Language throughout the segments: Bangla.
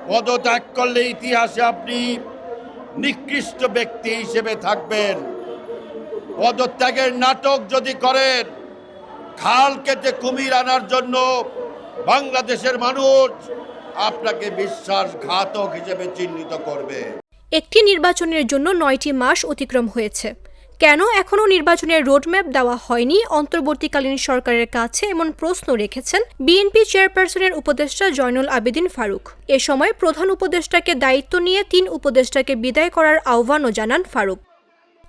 পদত্যাগ করলে ইতিহাসে আপনি নিকৃষ্ট ব্যক্তি হিসেবে থাকবেন। পদত্যাগের নাটক যদি করেন, খাল কেটে কুমির আনার জন্য বাংলাদেশের মানুষ আপনাকে বিশ্বাসঘাতক হিসেবে চিহ্নিত করবে। একটি নির্বাচনের জন্য ৯টি মাস অতিক্রম হয়েছে। কেন এখনও নির্বাচনের রোডম্যাপ দেওয়া হয়নি অন্তর্বর্তীকালীন সরকারের কাছে এমন প্রশ্ন রেখেছেন বিএনপি চেয়ারপারসনের উপদেষ্টা জয়নুল আবেদিন ফারুক। এ সময় প্রধান উপদেষ্টাকে দায়িত্ব নিয়ে ৩ উপদেষ্টাকে বিদায় করার আহ্বানও জানান ফারুক।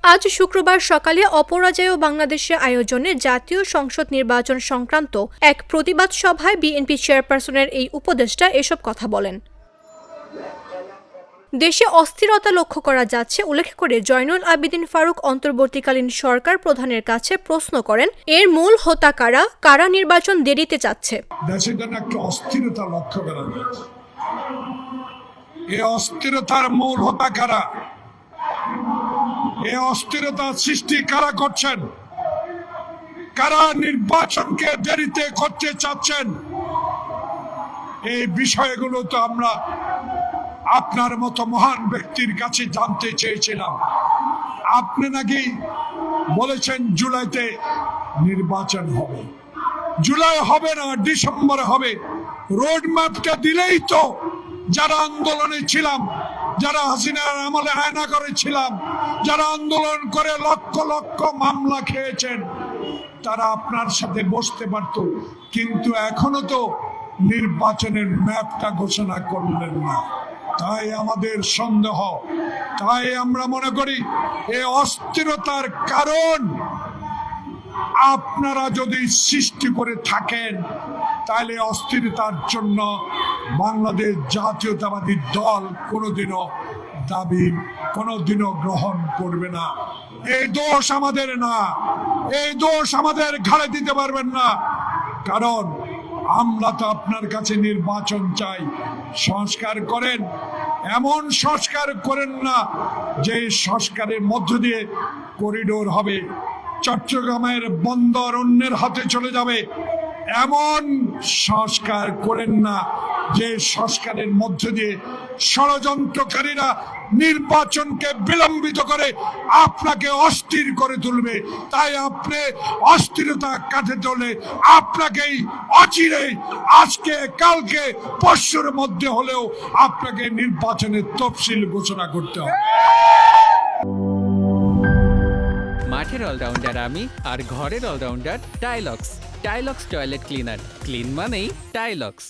আজ শুক্রবার সকালে অপরাজেয় বাংলাদেশে আয়োজনে জাতীয় সংসদ নির্বাচন সংক্রান্ত এক প্রতিবাদ সভায় বিএনপি চেয়ারপারসনের এই উপদেষ্টা এসব কথা বলেন। দেশে অস্থিরতা লক্ষ্য করা যাচ্ছে উল্লেখ করে জয়নুল আবেদিন ফারুক অন্তর্বর্তীকালীন সরকার প্রধানের কাছে প্রশ্ন করেন, এর মূল হোতা কারা, কারা নির্বাচন দেরিতে চাচ্ছে। দেশের জন্য একটা অস্থিরতা লক্ষ্য করা যাচ্ছে। এই অস্থিরতার মূল হোতা কারা? এই অস্থিরতা সৃষ্টি কারা করছেন? কারা নির্বাচনকে দেরিতে করতে চাচ্ছেন? এই বিষয়গুলো তো আমরা আপনার মতো মহান ব্যক্তির কাছে জানতে চেয়েছিলাম। আপনি নাকি বলেছেন জুলাইতে নির্বাচন হবে। জুলাই হবে না, ডিসেম্বরে হবে। রোড ম্যাপটা দিলেই তো যারা আন্দোলনে ছিলাম, যারা হাসিনার আমলে আয়না করেছিলাম, যারা আন্দোলন করে লক্ষ লক্ষ মামলা খেয়েছেন, তারা আপনার সাথে বসতে পারত। কিন্তু এখনো তো নির্বাচনের ম্যাপটা ঘোষণা করলেন না। তাই আমাদের সন্দেহ, তাই আমরা মনে করি এই অস্থিরতার কারণ আপনারা যদি সৃষ্টি করে থাকেন, তাহলে অস্থিরতার জন্য বাংলাদেশ জাতীয়তাবাদী দল কোনোদিনও গ্রহণ করবে না। এই দোষ আমাদের না, এই দোষ আমাদের ঘাড়ে দিতে পারবেন না। কারণ আমরা তো আপনার কাছে নির্বাচন চাই। সংস্কার করেন, এমন সংস্কার করেন না যে সংস্কারের মধ্য দিয়ে করিডোর হবে, চট্টগ্রামের বন্দর অন্যের হাতে চলে যাবে। এমন সংস্কার করেন না যে সংস্কারের মধ্য দিয়ে ষড়যন্ত্রকারীরা নির্বাচনকে বিলম্বিত করে আপনাকে অস্থির করে তুলবে। তাই আপনি অস্থিরতা কাটাতে হলে আপনাকেই অচিরে, আজকে কালকে পরশুর মধ্যে হলেও আপনাকে নির্বাচনের তফসিল ঘোষণা করতে হবে। মাঠের অলরাউন্ডার আমি, আর ঘরের all rounder Tylox. Tylox toilet cleaner, clean মানেই টাইলক্স।